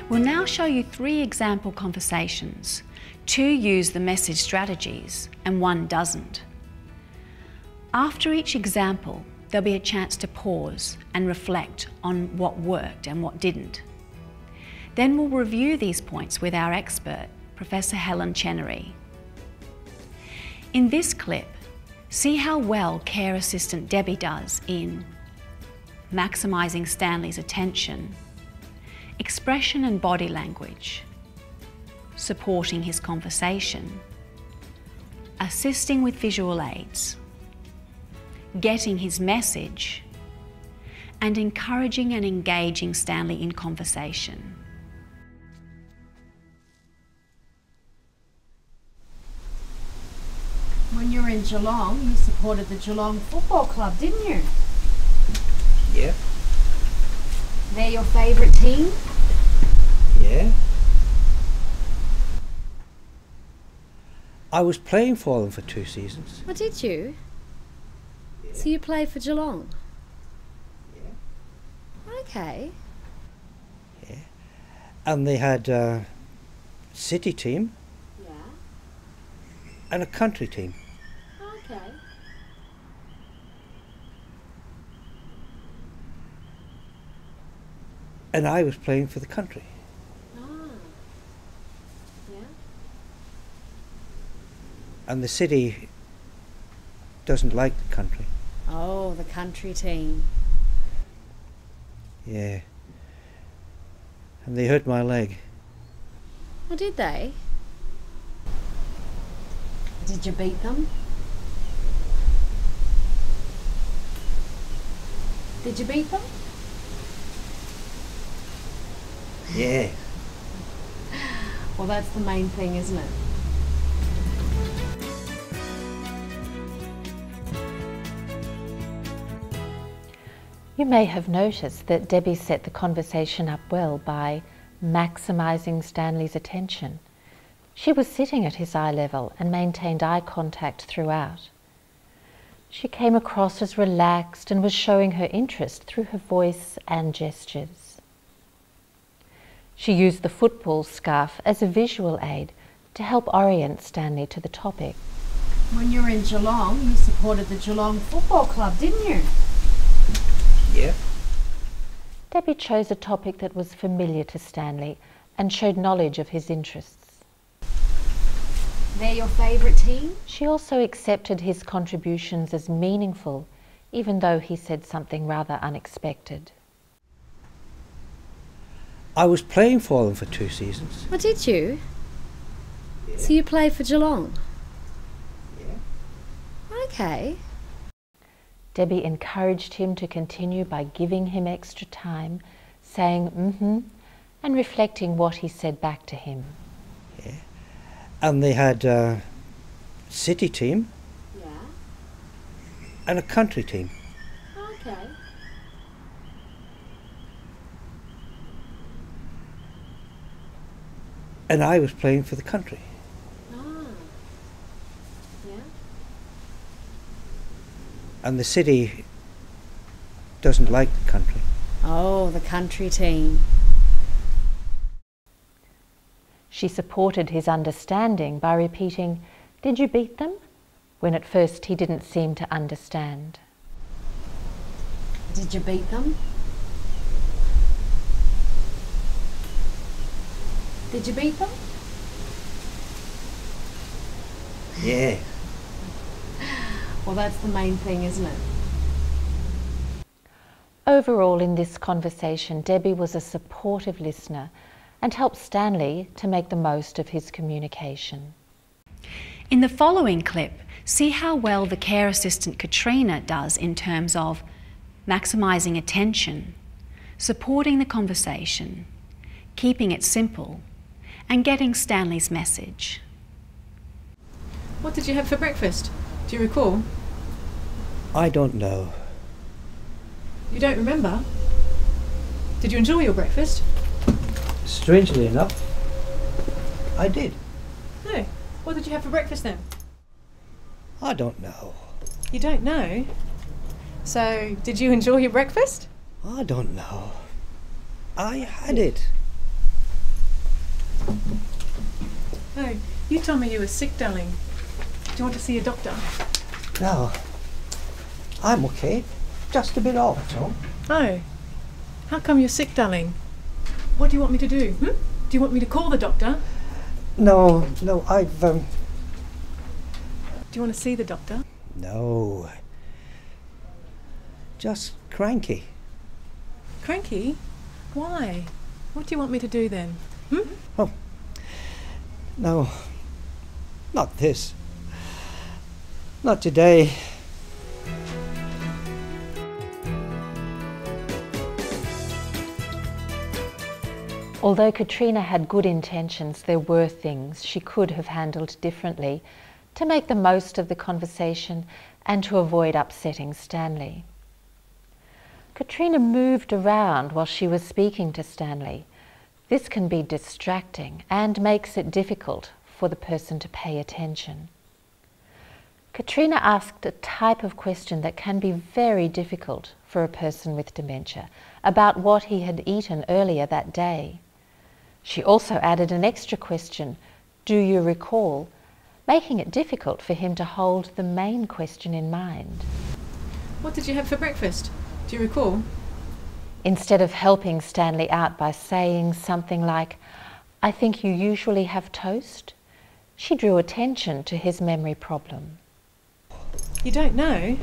We'll now show you 3 example conversations. 2 use the message strategies and 1 doesn't. After each example, there'll be a chance to pause and reflect on what worked and what didn't. Then we'll review these points with our expert, Professor Helen Chenery. In this clip, see how well care assistant Debbie does in maximising Stanley's attention, expression and body language, supporting his conversation, assisting with visual aids, getting his message, and encouraging and engaging Stanley in conversation. When you were in Geelong, you supported the Geelong Football Club, didn't you? Yeah. They're your favourite team? Yeah. I was playing for them for 2 seasons. Oh, did you? Yeah. So you played for Geelong? Yeah. Okay. Yeah. And they had a city team Yeah. and a country team. Okay. And I was playing for the country. Ah. Yeah. And the city doesn't like the country. Oh, the country team. Yeah. And they hurt my leg. Oh, did they? Did you beat them? Did you beat them? Yeah. Well, that's the main thing, isn't it? You may have noticed that Debbie set the conversation up well by maximising Stanley's attention. She was sitting at his eye level and maintained eye contact throughout. She came across as relaxed and was showing her interest through her voice and gestures. She used the football scarf as a visual aid to help orient Stanley to the topic. When you were in Geelong, you supported the Geelong Football Club, didn't you? Yeah. Debbie chose a topic that was familiar to Stanley and showed knowledge of his interests. They're your favourite team? She also accepted his contributions as meaningful, even though he said something rather unexpected. I was playing for them for 2 seasons. Oh, did you? Yeah. So you played for Geelong? Yeah. Okay. Debbie encouraged him to continue by giving him extra time, saying mm-hmm, and reflecting what he said back to him. Yeah. And they had a city team Yeah. and a country team. Okay. And I was playing for the country. Ah. Yeah. And the city doesn't like the country. Oh, the country team. She supported his understanding by repeating, "Did you beat them?" when at first he didn't seem to understand. Did you beat them? Did you beat them? Yeah. Well, that's the main thing, isn't it? Overall, in this conversation, Debbie was a supportive listener and helped Stanley to make the most of his communication. In the following clip, see how well the care assistant Katrina does in terms of maximising attention, supporting the conversation, keeping it simple, and getting Stanley's message. What did you have for breakfast? Do you recall? I don't know. You don't remember? Did you enjoy your breakfast? Strangely enough, I did. No. What did you have for breakfast then? I don't know. You don't know? So, did you enjoy your breakfast? I don't know. I had it. Oh, you told me you were sick, darling. Do you want to see a doctor? No, I'm okay. Just a bit off, so. Oh, how come you're sick, darling? What do you want me to do? Do you want me to call the doctor? No, Do you want to see the doctor? No. Just cranky. Cranky? Why? What do you want me to do then? Oh, no. Not this. Not today. Although Katrina had good intentions, there were things she could have handled differently to make the most of the conversation and to avoid upsetting Stanley. Katrina moved around while she was speaking to Stanley. This can be distracting and makes it difficult for the person to pay attention. Katrina asked a type of question that can be very difficult for a person with dementia about what he had eaten earlier that day. She also added an extra question, "Do you recall?" making it difficult for him to hold the main question in mind. What did you have for breakfast? Do you recall? Instead of helping Stanley out by saying something like, "I think you usually have toast," she drew attention to his memory problem. You don't know?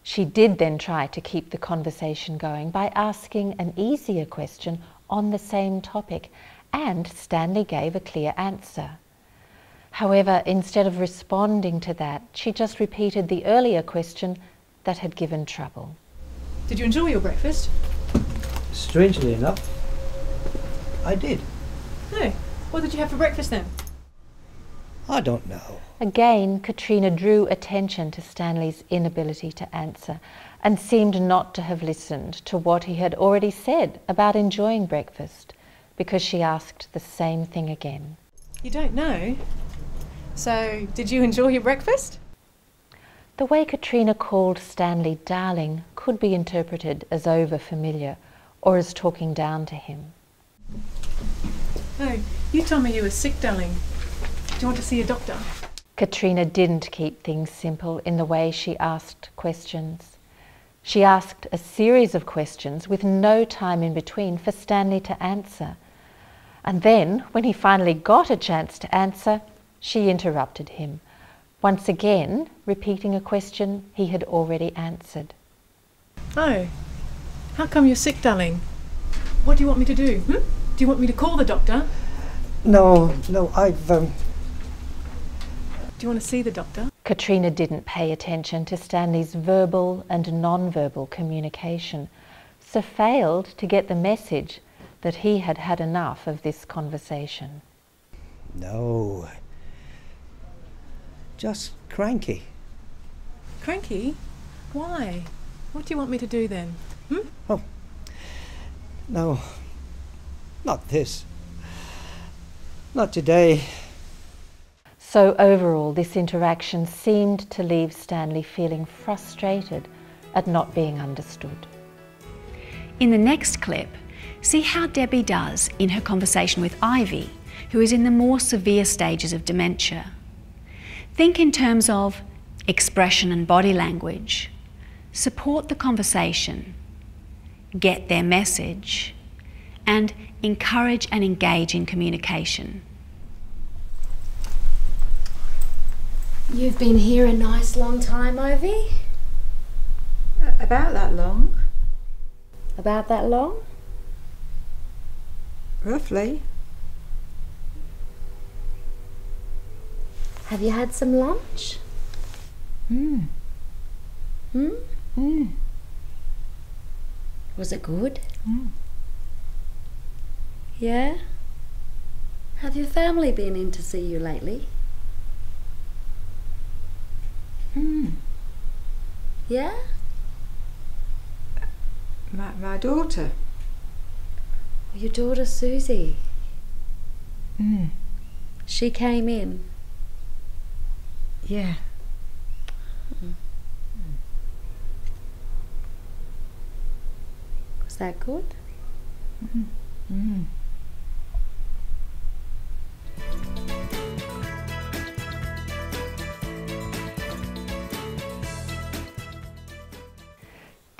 She did then try to keep the conversation going by asking an easier question on the same topic, and Stanley gave a clear answer. However, instead of responding to that, she just repeated the earlier question that had given trouble. Did you enjoy your breakfast? Strangely enough, I did. No. What did you have for breakfast then? I don't know. Again, Katrina drew attention to Stanley's inability to answer and seemed not to have listened to what he had already said about enjoying breakfast, because she asked the same thing again. You don't know? So, did you enjoy your breakfast? The way Katrina called Stanley darling could be interpreted as over-familiar or as talking down to him. Oh, you told me you were sick, darling. Do you want to see a doctor? Katrina didn't keep things simple in the way she asked questions. She asked a series of questions with no time in between for Stanley to answer. And then, when he finally got a chance to answer, she interrupted him, once again repeating a question he had already answered. Oh, how come you're sick, darling? What do you want me to do? Do you want me to call the doctor? No, Do you want to see the doctor? Katrina didn't pay attention to Stanley's verbal and non-verbal communication, so failed to get the message that he had had enough of this conversation. No. Just cranky. Cranky? Why? What do you want me to do then? Oh, no. Not this. Not today. So overall, this interaction seemed to leave Stanley feeling frustrated at not being understood. In the next clip, see how Debbie does in her conversation with Ivy, who is in the more severe stages of dementia. Think in terms of expression and body language, support the conversation, get their message, and encourage and engage in communication. You've been here a nice long time, Ivy? About that long, About that long? roughly. Have you had some lunch? Was it good? Yeah? Have your family been in to see you lately? Yeah? My daughter. Your daughter Susie. She came in. Yeah. Was that good?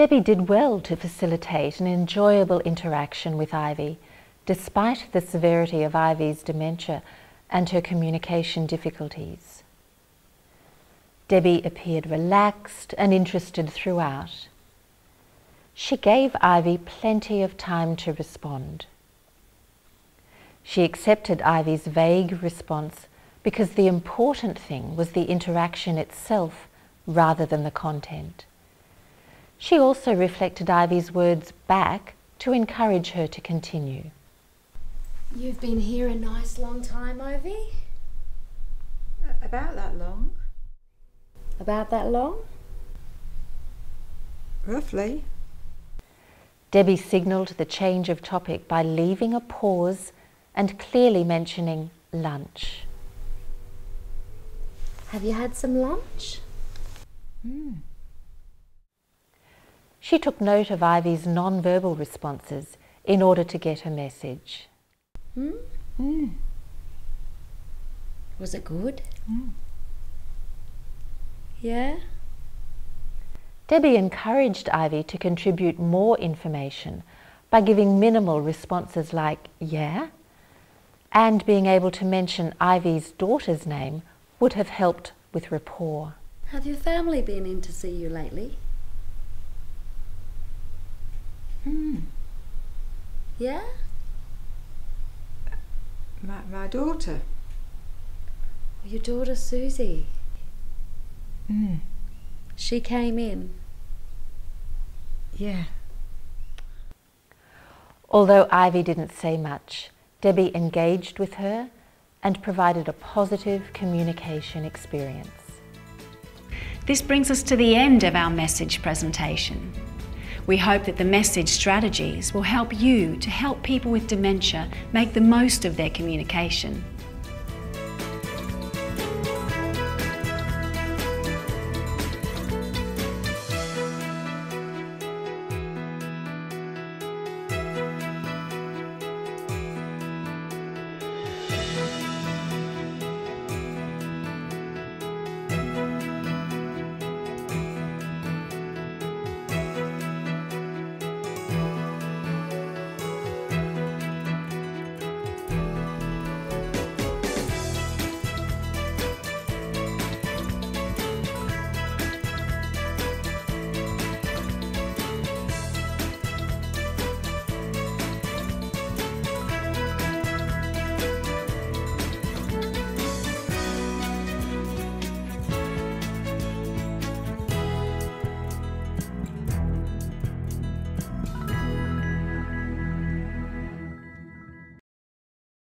Debbie did well to facilitate an enjoyable interaction with Ivy, despite the severity of Ivy's dementia and her communication difficulties. Debbie appeared relaxed and interested throughout. She gave Ivy plenty of time to respond. She accepted Ivy's vague response because the important thing was the interaction itself rather than the content. She also reflected Ivy's words back to encourage her to continue. You've been here a nice long time, Ivy? About that long? About that long? Roughly. Debbie signalled the change of topic by leaving a pause and clearly mentioning lunch. Have you had some lunch? She took note of Ivy's non-verbal responses in order to get her message. Was it good? Yeah? Debbie encouraged Ivy to contribute more information by giving minimal responses like, yeah, and being able to mention Ivy's daughter's name would have helped with rapport. Have your family been in to see you lately? Yeah? My daughter. Your daughter Susie. She came in. Yeah. Although Ivy didn't say much, Debbie engaged with her and provided a positive communication experience. This brings us to the end of our message presentation. We hope that the message strategies will help you to help people with dementia make the most of their communication